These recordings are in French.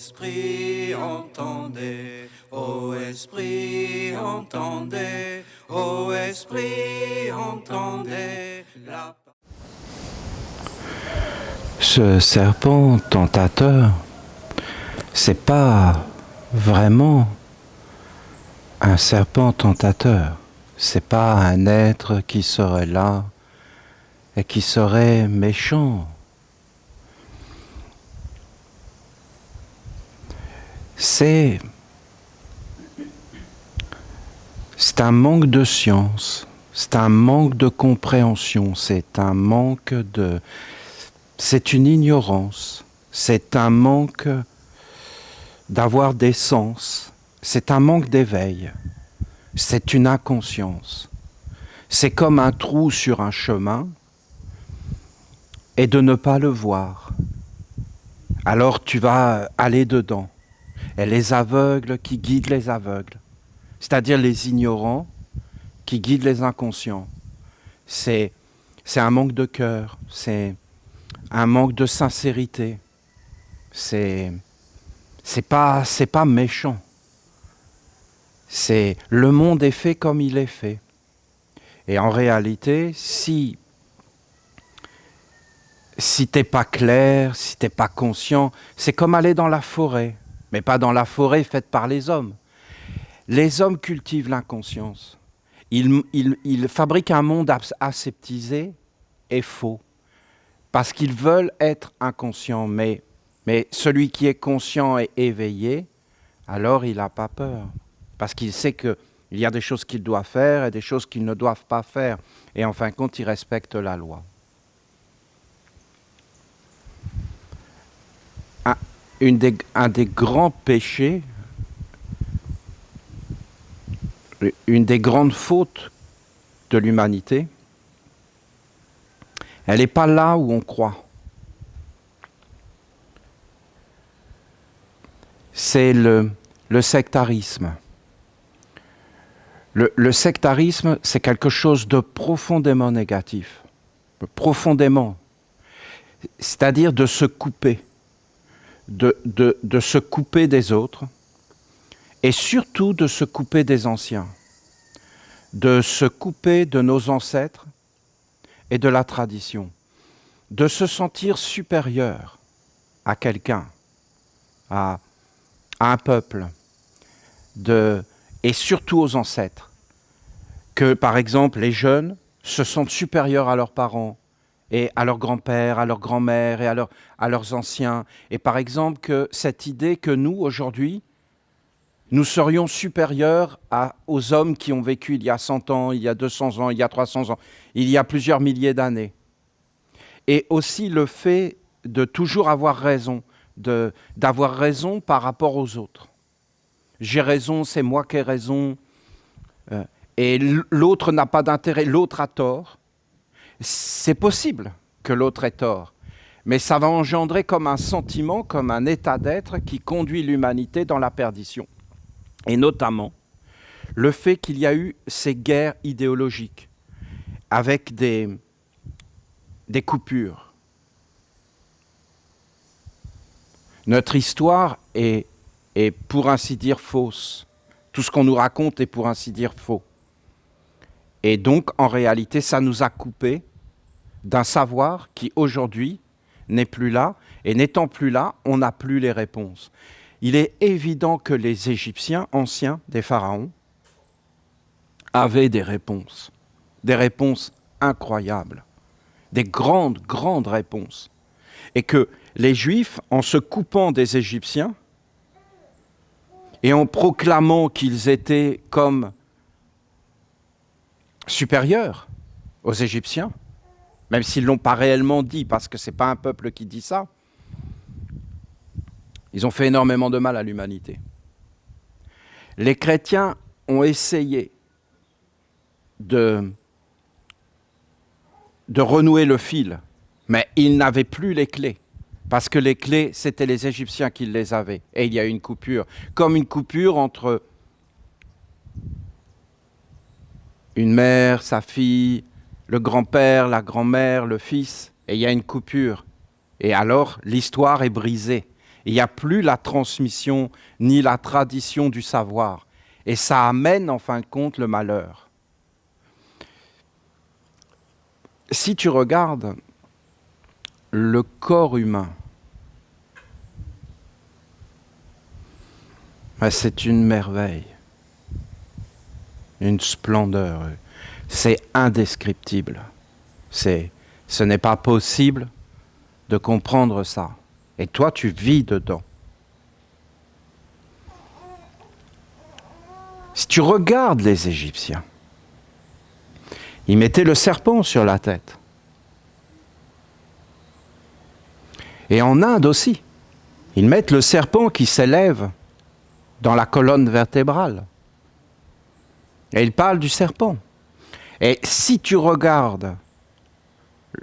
esprit, entendez, ô esprit, entendez, ô esprit, entendez la... Ce serpent tentateur, c'est pas vraiment un serpent tentateur. C'est pas un être qui serait là et qui serait méchant. C'est un manque de science, c'est un manque de compréhension, c'est une ignorance, c'est un manque d'avoir des sens, c'est un manque d'éveil, c'est une inconscience. C'est comme un trou sur un chemin et de ne pas le voir. Alors tu vas aller dedans. Et les aveugles qui guident les aveugles, c'est-à-dire les ignorants qui guident les inconscients. C'est un manque de cœur, c'est un manque de sincérité. C'est pas méchant. C'est le monde est fait comme il est fait. Et en réalité, si t'es pas clair, si t'es pas conscient, c'est comme aller dans la forêt, mais pas dans la forêt faite par les hommes. Les hommes cultivent l'inconscience. Ils fabriquent un monde aseptisé et faux, parce qu'ils veulent être inconscients. Mais celui qui est conscient et éveillé, alors il n'a pas peur, parce qu'il sait qu'il y a des choses qu'il doit faire et des choses qu'il ne doit pas faire. Et en fin de compte, il respecte la loi. Un des grands péchés, une des grandes fautes de l'humanité, elle n'est pas là où on croit. C'est le sectarisme. Le sectarisme, c'est quelque chose de profondément négatif. Profondément. C'est-à-dire de se couper. De se couper des autres. Et surtout de se couper des anciens. De se couper de nos ancêtres et de la tradition. De se sentir supérieur à quelqu'un, à un peuple, et surtout aux ancêtres. Que par exemple les jeunes se sentent supérieurs à leurs parents et à leurs grands-pères, à leurs grands-mères et à leurs anciens. Et par exemple que cette idée que nous, aujourd'hui, nous serions supérieurs aux hommes qui ont vécu il y a 100 ans, il y a 200 ans, il y a 300 ans, il y a plusieurs milliers d'années. Et aussi le fait de toujours avoir raison, d'avoir raison par rapport aux autres. J'ai raison, c'est moi qui ai raison, et l'autre n'a pas d'intérêt, l'autre a tort. C'est possible que l'autre ait tort, mais ça va engendrer comme un sentiment, comme un état d'être qui conduit l'humanité dans la perdition. Et notamment, le fait qu'il y a eu ces guerres idéologiques avec des coupures. Notre histoire est pour ainsi dire fausse. Tout ce qu'on nous raconte est pour ainsi dire faux. Et donc, en réalité, ça nous a coupés d'un savoir qui, aujourd'hui, n'est plus là. Et n'étant plus là, on n'a plus les réponses. Il est évident que les Égyptiens anciens, des pharaons, avaient des réponses incroyables, des grandes, grandes réponses. Et que les Juifs, en se coupant des Égyptiens et en proclamant qu'ils étaient comme supérieurs aux Égyptiens, même s'ils ne l'ont pas réellement dit, parce que ce n'est pas un peuple qui dit ça, ils ont fait énormément de mal à l'humanité. Les chrétiens ont essayé de renouer le fil, mais ils n'avaient plus les clés. Parce que les clés, c'était les Égyptiens qui les avaient. Et il y a eu une coupure. Comme une coupure entre une mère, sa fille, le grand-père, la grand-mère, le fils. Et il y a une coupure. Et alors, l'histoire est brisée. Il n'y a plus la transmission ni la tradition du savoir. Et ça amène en fin de compte le malheur. Si tu regardes le corps humain, c'est une merveille, une splendeur. C'est indescriptible. Ce n'est pas possible de comprendre ça. Et toi, tu vis dedans. Si tu regardes les Égyptiens, ils mettaient le serpent sur la tête. Et en Inde aussi, ils mettent le serpent qui s'élève dans la colonne vertébrale. Et ils parlent du serpent. Et si tu regardes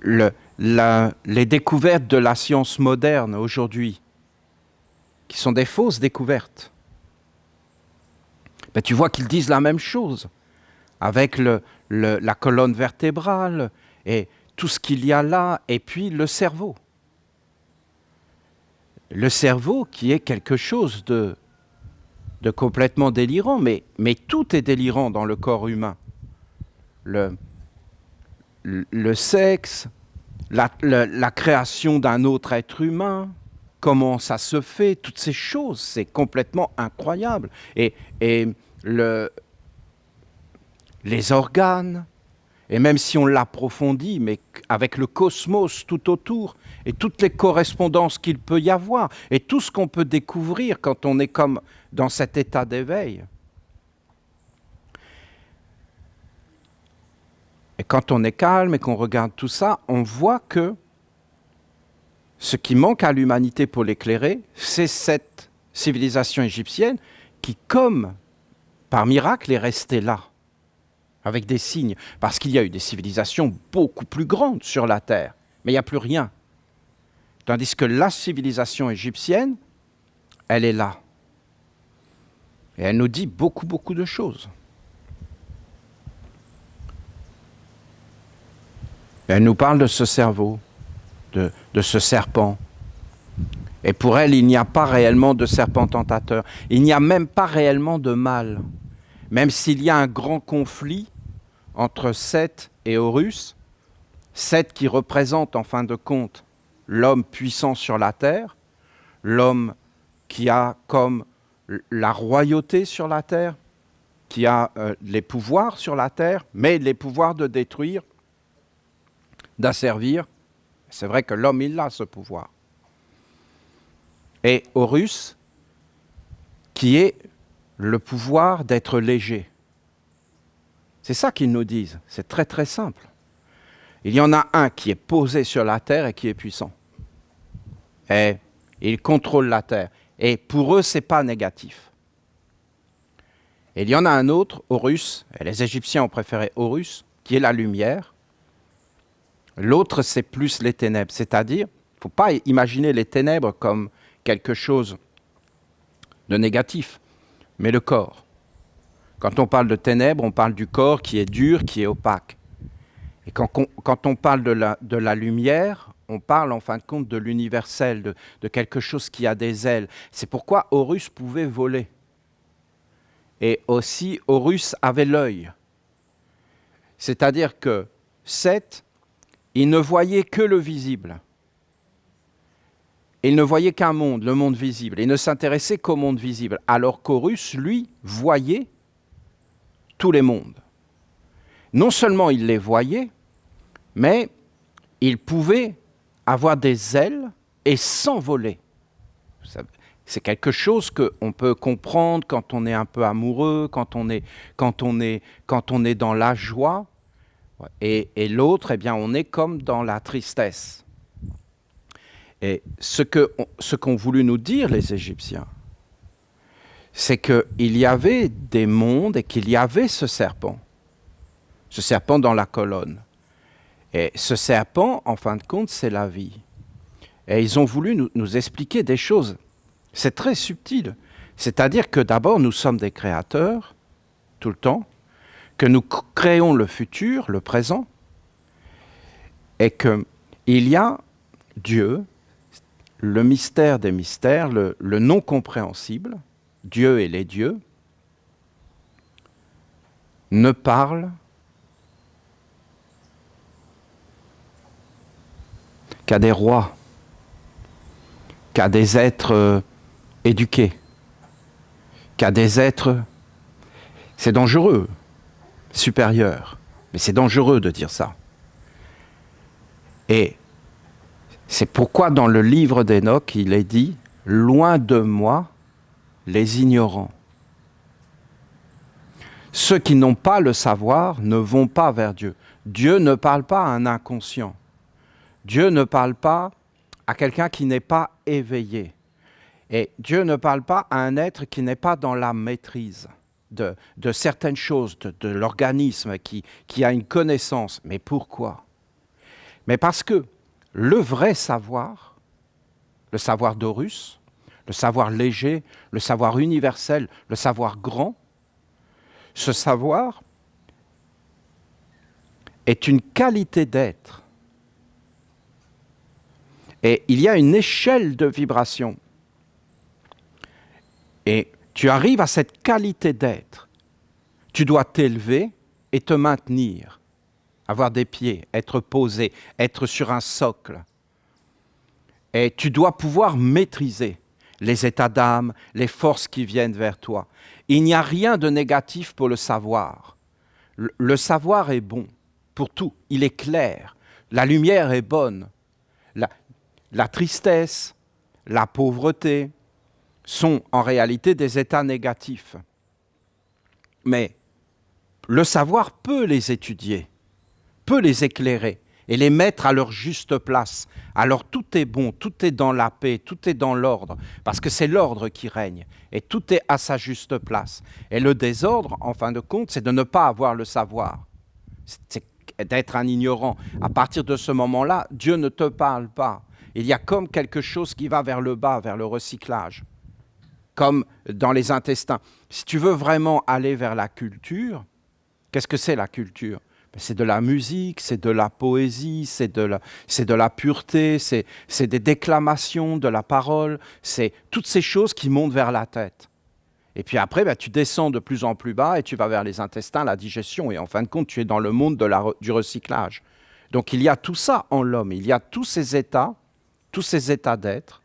les découvertes de la science moderne aujourd'hui, qui sont des fausses découvertes, tu vois qu'ils disent la même chose, avec la colonne vertébrale et tout ce qu'il y a là, et puis le cerveau. Le cerveau qui est quelque chose de complètement délirant, mais tout est délirant dans le corps humain. Le sexe, la création d'un autre être humain, comment ça se fait, toutes ces choses, c'est complètement incroyable. Et les organes, et même si on l'approfondit, mais avec le cosmos tout autour, et toutes les correspondances qu'il peut y avoir, et tout ce qu'on peut découvrir quand on est comme dans cet état d'éveil. Et quand on est calme et qu'on regarde tout ça, on voit que ce qui manque à l'humanité pour l'éclairer, c'est cette civilisation égyptienne qui, comme par miracle, est restée là, avec des signes. Parce qu'il y a eu des civilisations beaucoup plus grandes sur la Terre, mais il n'y a plus rien. Tandis que la civilisation égyptienne, elle est là. Et elle nous dit beaucoup, beaucoup de choses. Elle nous parle de ce cerveau, de ce serpent. Et pour elle, il n'y a pas réellement de serpent tentateur. Il n'y a même pas réellement de mal. Même s'il y a un grand conflit entre Seth et Horus, Seth qui représente en fin de compte l'homme puissant sur la terre, l'homme qui a comme la royauté sur la terre, qui a les pouvoirs sur la terre, mais les pouvoirs de détruire, d'asservir. C'est vrai que l'homme, il a ce pouvoir. Et Horus, qui est le pouvoir d'être léger. C'est ça qu'ils nous disent. C'est très très simple. Il y en a un qui est posé sur la terre et qui est puissant. Et il contrôle la terre. Et pour eux, ce n'est pas négatif. Et il y en a un autre, Horus, et les Égyptiens ont préféré Horus, qui est la lumière. L'autre, c'est plus les ténèbres. C'est-à-dire, il ne faut pas imaginer les ténèbres comme quelque chose de négatif, mais le corps. Quand on parle de ténèbres, on parle du corps qui est dur, qui est opaque. Et quand on parle de la lumière, on parle en fin de compte de l'universel, de quelque chose qui a des ailes. C'est pourquoi Horus pouvait voler. Et aussi, Horus avait l'œil. C'est-à-dire que Seth, il ne voyait que le visible. Il ne voyait qu'un monde, le monde visible. Il ne s'intéressait qu'au monde visible. Alors qu'Horus, lui, voyait tous les mondes. Non seulement il les voyait, mais il pouvait avoir des ailes et s'envoler. C'est quelque chose qu'on peut comprendre quand on est un peu amoureux, quand on est dans la joie. Et l'autre, eh bien, on est comme dans la tristesse. Et ce qu'ont voulu nous dire les Égyptiens, c'est qu'il y avait des mondes et qu'il y avait ce serpent dans la colonne. Et ce serpent, en fin de compte, c'est la vie. Et ils ont voulu nous expliquer des choses. C'est très subtil. C'est-à-dire que d'abord, nous sommes des créateurs, tout le temps, que nous créons le futur, le présent, et qu'il y a Dieu, le mystère des mystères, le non compréhensible, Dieu et les dieux, ne parle qu'à des rois, qu'à des êtres éduqués, qu'à des êtres, c'est dangereux, supérieurs, mais c'est dangereux de dire ça. Et c'est pourquoi dans le livre d'Enoch, il est dit « Loin de moi les ignorants ». Ceux qui n'ont pas le savoir ne vont pas vers Dieu. Dieu ne parle pas à un inconscient. Dieu ne parle pas à quelqu'un qui n'est pas éveillé. Et Dieu ne parle pas à un être qui n'est pas dans la maîtrise de certaines choses, de l'organisme, qui a une connaissance. Mais pourquoi ? Mais parce que le vrai savoir, le savoir d'Horus, le savoir léger, le savoir universel, le savoir grand, ce savoir est une qualité d'être. Et il y a une échelle de vibration. Et tu arrives à cette qualité d'être. Tu dois t'élever et te maintenir, avoir des pieds, être posé, être sur un socle. Et tu dois pouvoir maîtriser les états d'âme, les forces qui viennent vers toi. Il n'y a rien de négatif pour le savoir. Le savoir est bon pour tout, il est clair. La lumière est bonne. La tristesse, la pauvreté sont en réalité des états négatifs. Mais le savoir peut les étudier, peut les éclairer et les mettre à leur juste place. Alors tout est bon, tout est dans la paix, tout est dans l'ordre, parce que c'est l'ordre qui règne et tout est à sa juste place. Et le désordre, en fin de compte, c'est de ne pas avoir le savoir, c'est d'être un ignorant. À partir de ce moment-là, Dieu ne te parle pas. Il y a comme quelque chose qui va vers le bas, vers le recyclage, comme dans les intestins. Si tu veux vraiment aller vers la culture, qu'est-ce que c'est la culture ? C'est de la musique, c'est de la poésie, c'est de la pureté, c'est des déclamations de la parole, c'est toutes ces choses qui montent vers la tête. Et puis après, tu descends de plus en plus bas et tu vas vers les intestins, la digestion. Et en fin de compte, tu es dans le monde du recyclage. Donc il y a tout ça en l'homme, il y a tous ces états d'être.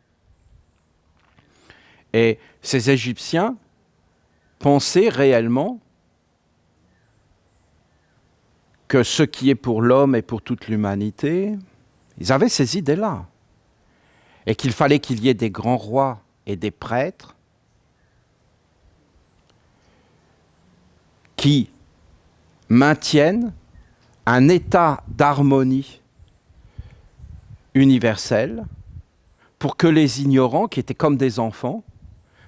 Et ces Égyptiens pensaient réellement que ce qui est pour l'homme est pour toute l'humanité. Ils avaient ces idées-là. Et qu'il fallait qu'il y ait des grands rois et des prêtres qui maintiennent un état d'harmonie universelle pour que les ignorants, qui étaient comme des enfants,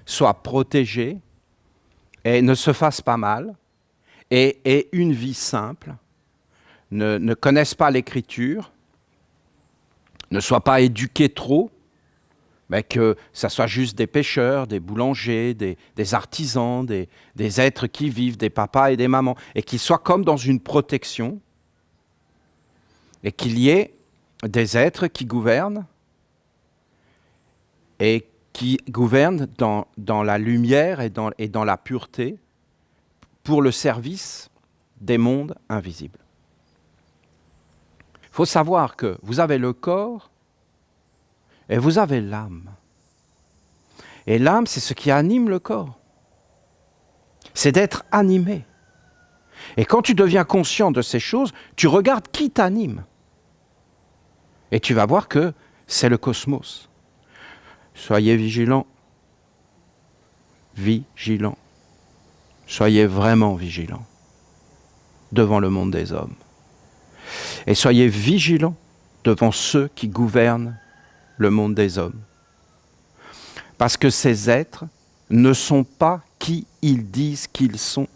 soient protégés et ne se fassent pas mal et aient une vie simple, ne connaissent pas l'écriture, ne soient pas éduqués trop, mais que ça soit juste des pêcheurs, des boulangers, des artisans, des êtres qui vivent, des papas et des mamans, et qu'ils soient comme dans une protection, et qu'il y ait des êtres qui gouvernent, et qui gouvernent dans la lumière et dans la pureté pour le service des mondes invisibles. Il faut savoir que vous avez le corps et vous avez l'âme. Et l'âme, c'est ce qui anime le corps. C'est d'être animé. Et quand tu deviens conscient de ces choses, tu regardes qui t'anime. Et tu vas voir que c'est le cosmos. Soyez vigilants. Vigilants. Soyez vraiment vigilants devant le monde des hommes. Et soyez vigilants devant ceux qui gouvernent le monde des hommes. Parce que ces êtres ne sont pas qui ils disent qu'ils sont.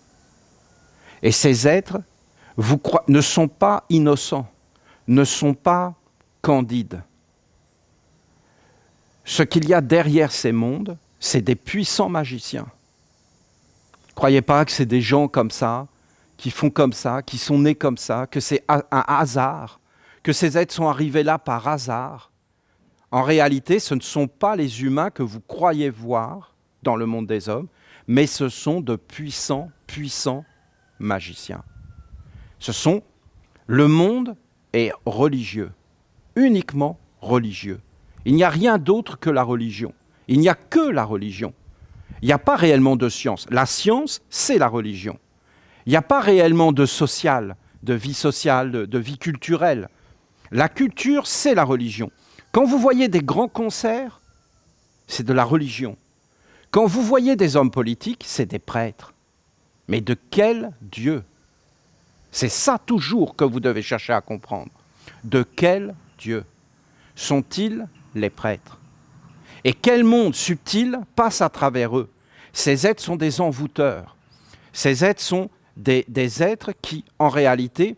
Et ces êtres ne sont pas innocents, ne sont pas candides. Ce qu'il y a derrière ces mondes, c'est des puissants magiciens. Ne croyez pas que c'est des gens comme ça, qui font comme ça, qui sont nés comme ça, que c'est un hasard, que ces êtres sont arrivés là par hasard, En réalité, ce ne sont pas les humains que vous croyez voir dans le monde des hommes, mais ce sont de puissants, puissants magiciens. Le monde est religieux, uniquement religieux. Il n'y a rien d'autre que la religion. Il n'y a que la religion. Il n'y a pas réellement de science. La science, c'est la religion. Il n'y a pas réellement de social, de vie sociale, de vie culturelle. La culture, c'est la religion. Quand vous voyez des grands concerts, c'est de la religion. Quand vous voyez des hommes politiques, c'est des prêtres. Mais de quel Dieu? C'est ça toujours que vous devez chercher à comprendre. De quel Dieu sont-ils les prêtres? Et quel monde subtil passe à travers eux? Ces êtres sont des envoûteurs. Ces êtres sont des êtres qui, en réalité,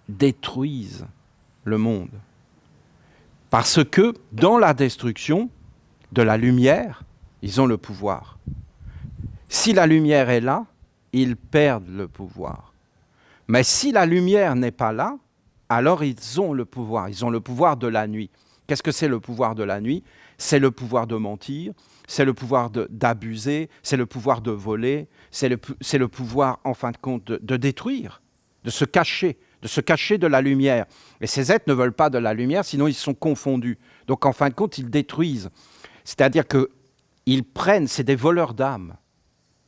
détruisent le monde. Parce que dans la destruction de la lumière, ils ont le pouvoir. Si la lumière est là, ils perdent le pouvoir. Mais si la lumière n'est pas là, alors ils ont le pouvoir. Ils ont le pouvoir de la nuit. Qu'est-ce que c'est le pouvoir de la nuit? C'est le pouvoir de mentir, c'est le pouvoir d'abuser, c'est le pouvoir de voler, c'est le pouvoir, en fin de compte, de détruire, de se cacher de la lumière. Et ces êtres ne veulent pas de la lumière, sinon ils sont confondus. Donc en fin de compte, ils détruisent. C'est-à-dire qu'ils prennent, c'est des voleurs d'âmes.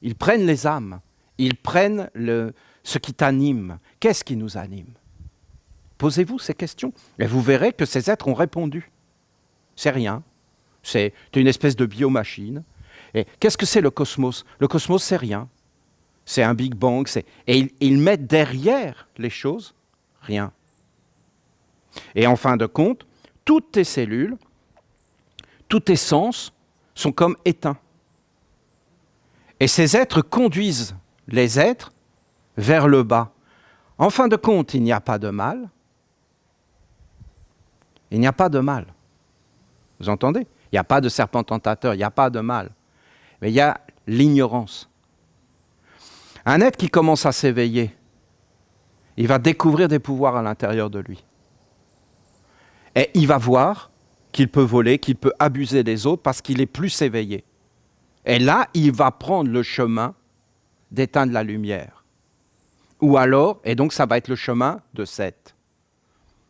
Ils prennent les âmes, ils prennent ce qui t'anime. Qu'est-ce qui nous anime? Posez-vous ces questions. Et vous verrez que ces êtres ont répondu. C'est rien. C'est une espèce de biomachine. Et qu'est-ce que c'est le cosmos? Le cosmos, c'est rien. C'est un Big Bang. Et ils mettent derrière les choses rien. Et en fin de compte, toutes tes cellules, tous tes sens sont comme éteints. Et ces êtres conduisent les êtres vers le bas. En fin de compte, il n'y a pas de mal. Il n'y a pas de mal. Vous entendez? Il n'y a pas de serpent tentateur, il n'y a pas de mal. Mais il y a l'ignorance. Un être qui commence à s'éveiller, il va découvrir des pouvoirs à l'intérieur de lui. Et il va voir qu'il peut voler, qu'il peut abuser des autres parce qu'il est plus éveillé. Et là, il va prendre le chemin d'éteindre la lumière. Ou alors, et donc ça va être le chemin de Seth.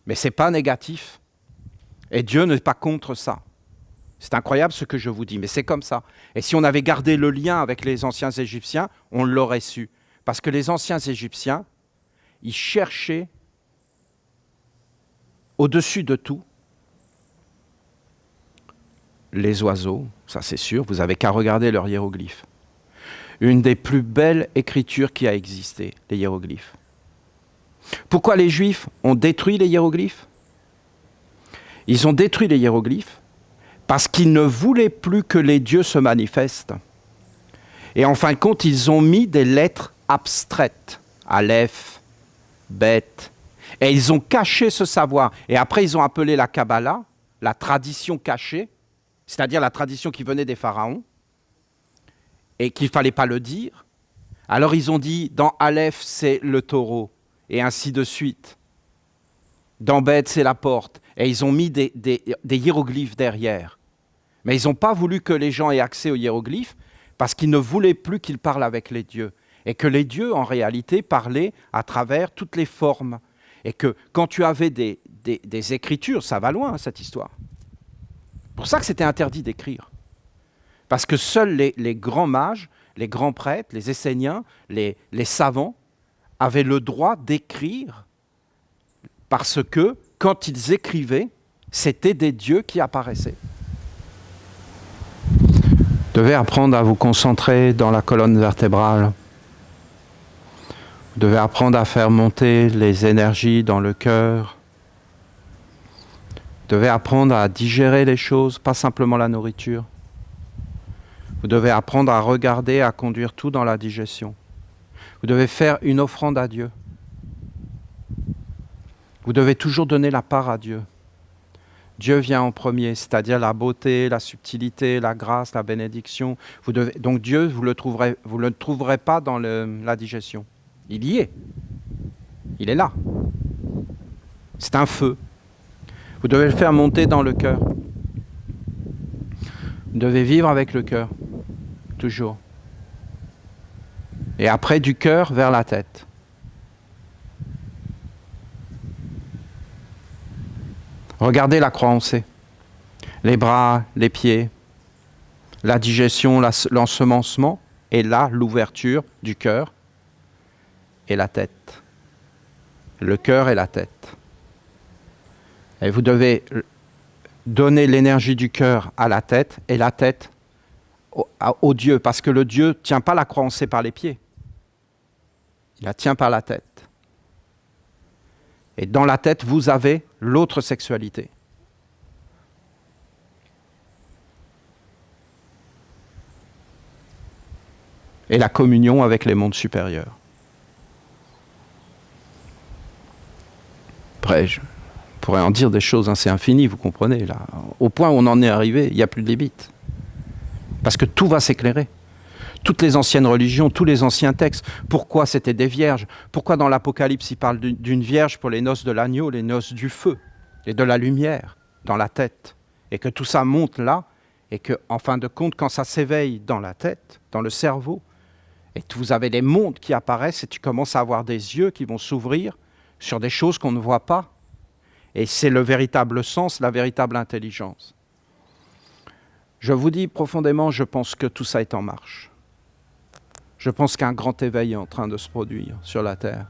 Mais ce n'est pas négatif. Et Dieu n'est pas contre ça. C'est incroyable ce que je vous dis, mais c'est comme ça. Et si on avait gardé le lien avec les anciens Égyptiens, on l'aurait su. Parce que les anciens Égyptiens, ils cherchaient au-dessus de tout les oiseaux, ça c'est sûr, vous n'avez qu'à regarder leurs hiéroglyphes. Une des plus belles écritures qui a existé, les hiéroglyphes. Pourquoi les Juifs ont détruit les hiéroglyphes? Ils ont détruit les hiéroglyphes parce qu'ils ne voulaient plus que les dieux se manifestent. Et en fin de compte, ils ont mis des lettres abstraites, Aleph, Bet, et ils ont caché ce savoir. Et après, ils ont appelé la Kabbalah, la tradition cachée, c'est-à-dire la tradition qui venait des pharaons, et qu'il ne fallait pas le dire. Alors ils ont dit, dans Aleph, c'est le taureau, et ainsi de suite. Dans Bet, c'est la porte. Et ils ont mis des hiéroglyphes derrière. Mais ils n'ont pas voulu que les gens aient accès aux hiéroglyphes parce qu'ils ne voulaient plus qu'ils parlent avec les dieux. Et que les dieux, en réalité, parlaient à travers toutes les formes. Et que quand tu avais des écritures, ça va loin, cette histoire. C'est pour ça que c'était interdit d'écrire. Parce que seuls les grands mages, les grands prêtres, les esséniens, les savants avaient le droit d'écrire parce que, quand ils écrivaient, c'était des dieux qui apparaissaient. Vous devez apprendre à vous concentrer dans la colonne vertébrale. Vous devez apprendre à faire monter les énergies dans le cœur. Vous devez apprendre à digérer les choses, pas simplement la nourriture. Vous devez apprendre à regarder, à conduire tout dans la digestion. Vous devez faire une offrande à Dieu. Vous devez toujours donner la part à Dieu. Dieu vient en premier, c'est-à-dire la beauté, la subtilité, la grâce, la bénédiction. Donc Dieu, vous ne le trouverez pas dans la digestion. Il y est. Il est là. C'est un feu. Vous devez le faire monter dans le cœur. Vous devez vivre avec le cœur, toujours. Et après, du cœur vers la tête. Regardez la croix en C. Les bras, les pieds, la digestion, l'ensemencement, et là, l'ouverture du cœur et la tête. Le cœur et la tête. Et vous devez donner l'énergie du cœur à la tête et la tête au Dieu, parce que le Dieu ne tient pas la croix en C par les pieds. Il la tient par la tête. Et dans la tête, vous avez l'autre sexualité. Et la communion avec les mondes supérieurs. Après, je pourrais en dire des choses, c'est infini, vous comprenez, là. Au point où on en est arrivé, il n'y a plus de limite. Parce que tout va s'éclairer. Toutes les anciennes religions, tous les anciens textes, pourquoi c'était des vierges? Pourquoi dans l'Apocalypse, il parle d'une vierge pour les noces de l'agneau, les noces du feu et de la lumière dans la tête? Et que tout ça monte là, et que, en fin de compte, quand ça s'éveille dans la tête, dans le cerveau, et que vous avez des mondes qui apparaissent, et tu commences à avoir des yeux qui vont s'ouvrir sur des choses qu'on ne voit pas. Et c'est le véritable sens, la véritable intelligence. Je vous dis profondément, je pense que tout ça est en marche. Je pense qu'un grand éveil est en train de se produire sur la Terre.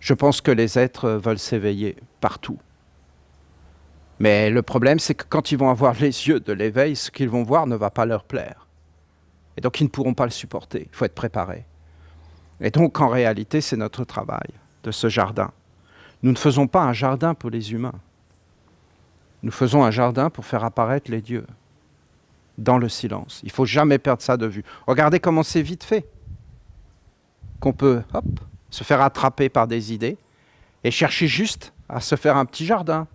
Je pense que les êtres veulent s'éveiller partout. Mais le problème, c'est que quand ils vont avoir les yeux de l'éveil, ce qu'ils vont voir ne va pas leur plaire. Et donc, ils ne pourront pas le supporter. Il faut être préparé. Et donc, en réalité, c'est notre travail de ce jardin. Nous ne faisons pas un jardin pour les humains. Nous faisons un jardin pour faire apparaître les dieux dans le silence. Il ne faut jamais perdre ça de vue. Regardez comment c'est vite fait. Qu'on peut, se faire attraper par des idées et chercher juste à se faire un petit jardin.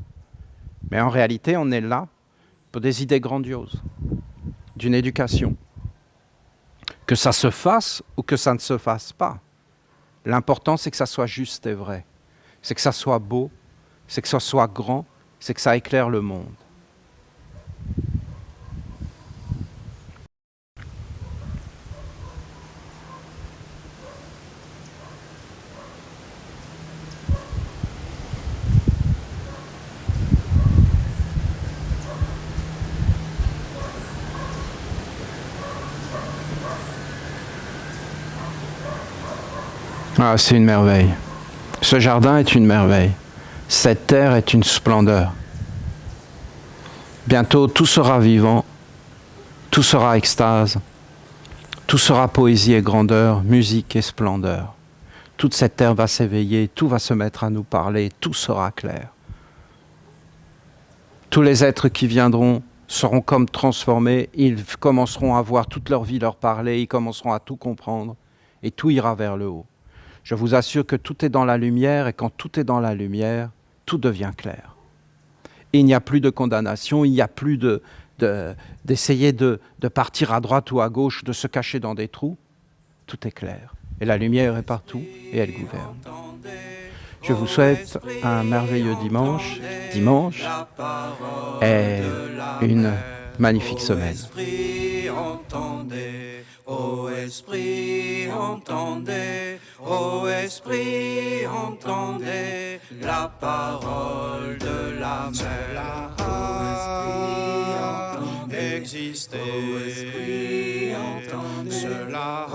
Mais en réalité, on est là pour des idées grandioses, d'une éducation. Que ça se fasse ou que ça ne se fasse pas. L'important, c'est que ça soit juste et vrai. C'est que ça soit beau, c'est que ça soit grand, c'est que ça éclaire le monde. Ah, c'est une merveille. Ce jardin est une merveille. Cette terre est une splendeur. Bientôt, tout sera vivant, tout sera extase, tout sera poésie et grandeur, musique et splendeur. Toute cette terre va s'éveiller, tout va se mettre à nous parler, tout sera clair. Tous les êtres qui viendront seront comme transformés, ils commenceront à voir toute leur vie leur parler, ils commenceront à tout comprendre et tout ira vers le haut. Je vous assure que tout est dans la lumière et quand tout est dans la lumière, tout devient clair. Et il n'y a plus de condamnation, il n'y a plus d'essayer de partir à droite ou à gauche, de se cacher dans des trous. Tout est clair. Et la lumière est partout et elle gouverne. Je vous souhaite un merveilleux dimanche. Dimanche est une magnifique semaine. Ô Esprit, entendez, ô Esprit, entendez la parole de la mer. Ô Esprit, entendez, existez. Ô Esprit, entendez, cela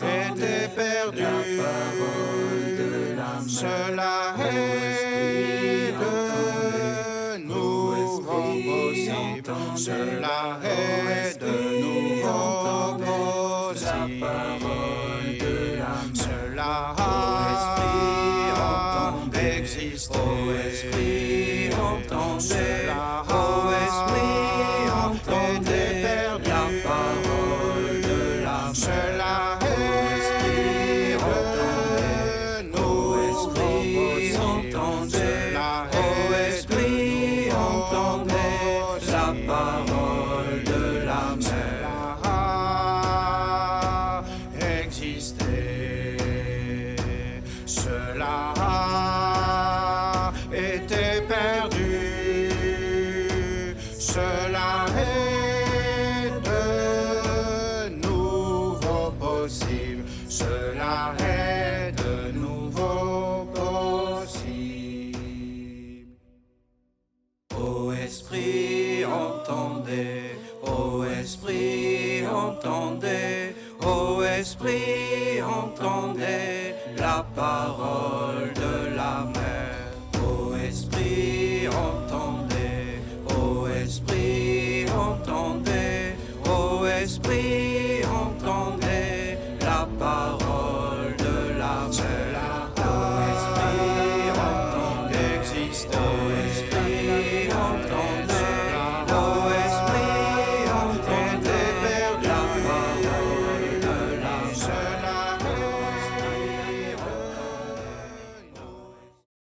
était perdu. La parole de la mer. Cela est de nouveau possible. Cela est de la parole de la mer. esprit, entendez la parole de la mer. Ô esprit, entendez, ô esprit, entendez, ô esprit, entendez la parole de la mer. Ô esprit, entendez, ô esprit, entendez.